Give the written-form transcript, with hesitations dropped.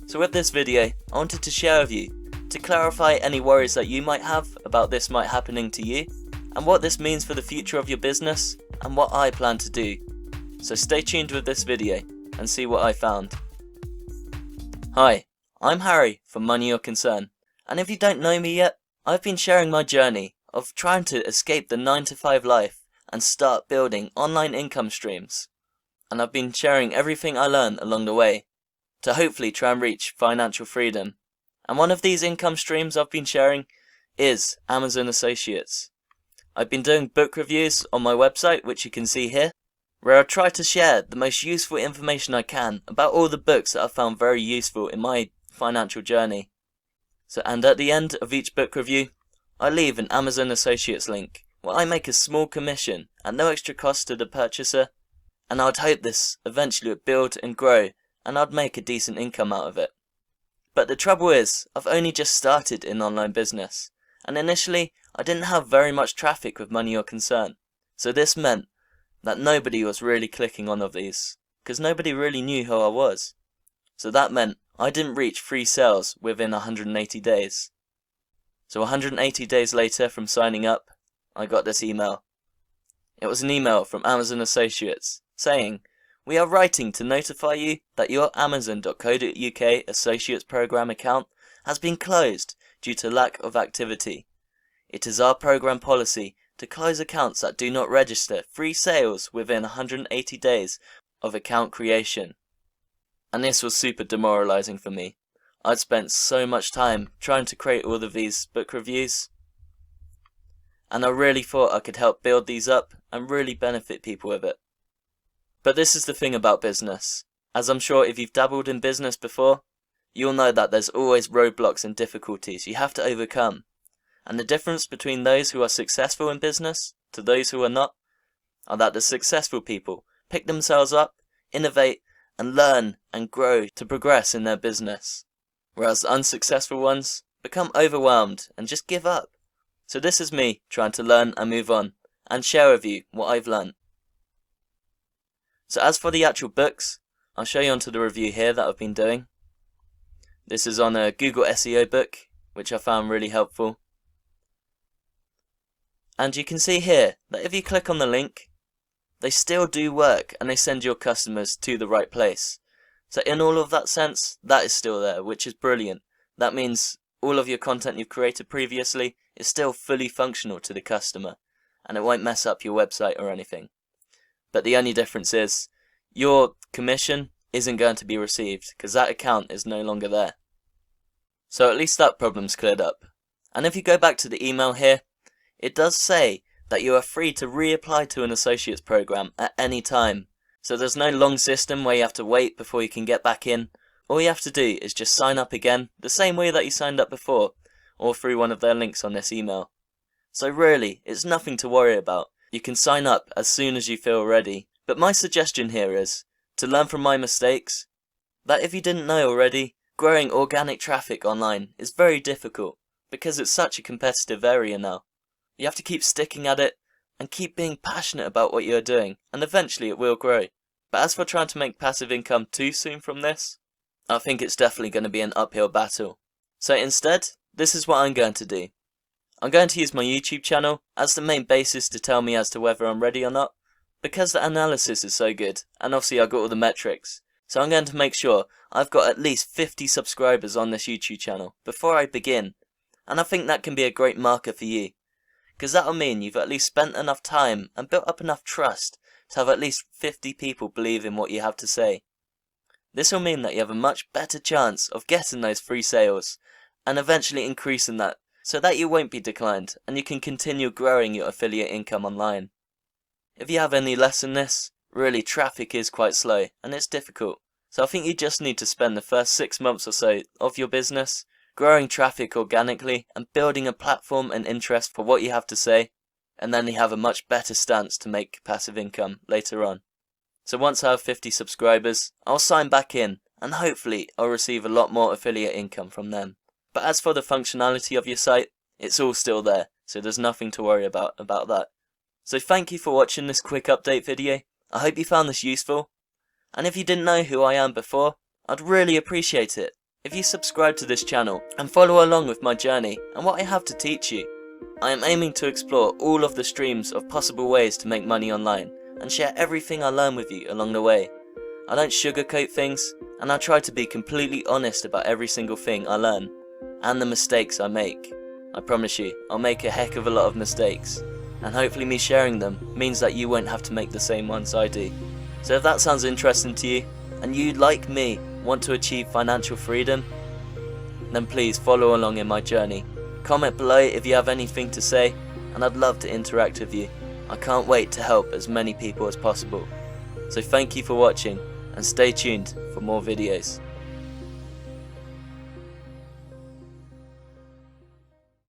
So with this video, I wanted to share with you to clarify any worries that you might have about this might happening to you, and what this means for the future of your business, and what I plan to do. So stay tuned with this video and see what I found. Hi, I'm Harry from Money Your Concern, and if you don't know me yet, I've been sharing my journey of trying to escape the 9-to-5 life and start building online income streams. And I've been sharing everything I learned along the way to hopefully try and reach financial freedom. And one of these income streams I've been sharing is Amazon Associates. I've been doing book reviews on my website, which you can see here, where I try to share the most useful information I can about all the books that I've found very useful in my financial journey. And at the end of each book review, I leave an Amazon Associates link where I make a small commission at no extra cost to the purchaser, and I'd hope this eventually would build and grow and I'd make a decent income out of it. But the trouble is, I've only just started in online business, and initially I didn't have very much traffic with Money Your Concern, so this meant that nobody was really clicking on of these, because nobody really knew who I was. So that meant I didn't reach free sales within 180 days. So 180 days later from signing up, I got this email. It was an email from Amazon Associates saying, "We are writing to notify you that your Amazon.co.uk Associates Program account has been closed due to lack of activity. It is our program policy to close accounts that do not register free sales within 180 days of account creation." And this was super demoralizing for me. I'd spent so much time trying to create all of these book reviews, and I really thought I could help build these up and really benefit people with it. But this is the thing about business. As I'm sure if you've dabbled in business before, you'll know that there's always roadblocks and difficulties you have to overcome. And the difference between those who are successful in business to those who are not, are that the successful people pick themselves up, innovate, and learn and grow to progress in their business, whereas the unsuccessful ones become overwhelmed and just give up. So this is me trying to learn and move on, and share with you what I've learned. So as for the actual books, I'll show you onto the review here that I've been doing. This is on a Google SEO book, which I found really helpful. And you can see here that if you click on the link, they still do work and they send your customers to the right place. So in all of that sense, that is still there, which is brilliant. That means all of your content you've created previously is still fully functional to the customer, and it won't mess up your website or anything. But the only difference is, your commission isn't going to be received, because that account is no longer there. So at least that problem's cleared up. And if you go back to the email here, it does say that you are free to reapply to an associates program at any time. So there's no long system where you have to wait before you can get back in. All you have to do is just sign up again, the same way that you signed up before, or through one of their links on this email. So really, it's nothing to worry about. You can sign up as soon as you feel ready. But my suggestion here is to learn from my mistakes, that if you didn't know already, growing organic traffic online is very difficult, because it's such a competitive area now. You have to keep sticking at it, and keep being passionate about what you're doing, and eventually it will grow. But as for trying to make passive income too soon from this, I think it's definitely going to be an uphill battle. So instead, this is what I'm going to do. I'm going to use my YouTube channel as the main basis to tell me as to whether I'm ready or not, because the analysis is so good, and obviously I've got all the metrics. So I'm going to make sure I've got at least 50 subscribers on this YouTube channel before I begin, and I think that can be a great marker for you, because that'll mean you've at least spent enough time and built up enough trust to have at least 50 people believe in what you have to say. This will mean that you have a much better chance of getting those free sales, and eventually increasing that, so that you won't be declined, and you can continue growing your affiliate income online. If you have any less in this, really traffic is quite slow, and it's difficult. So I think you just need to spend the first 6 months or so of your business growing traffic organically and building a platform and interest for what you have to say, and then you have a much better stance to make passive income later on. So once I have 50 subscribers, I'll sign back in, and hopefully I'll receive a lot more affiliate income from them. But as for the functionality of your site, it's all still there, so there's nothing to worry about that. So thank you for watching this quick update video. I hope you found this useful, and if you didn't know who I am before, I'd really appreciate it if you subscribe to this channel and follow along with my journey and what I have to teach you. I am aiming to explore all of the streams of possible ways to make money online and share everything I learn with you along the way. I don't sugarcoat things, and I try to be completely honest about every single thing I learn and the mistakes I make. I promise you, I'll make a heck of a lot of mistakes, and hopefully me sharing them means that you won't have to make the same ones I do. So if that sounds interesting to you, and you, like me, want to achieve financial freedom, then please follow along in my journey. Comment below if you have anything to say, and I'd love to interact with you. I can't wait to help as many people as possible. So thank you for watching, and stay tuned for more videos.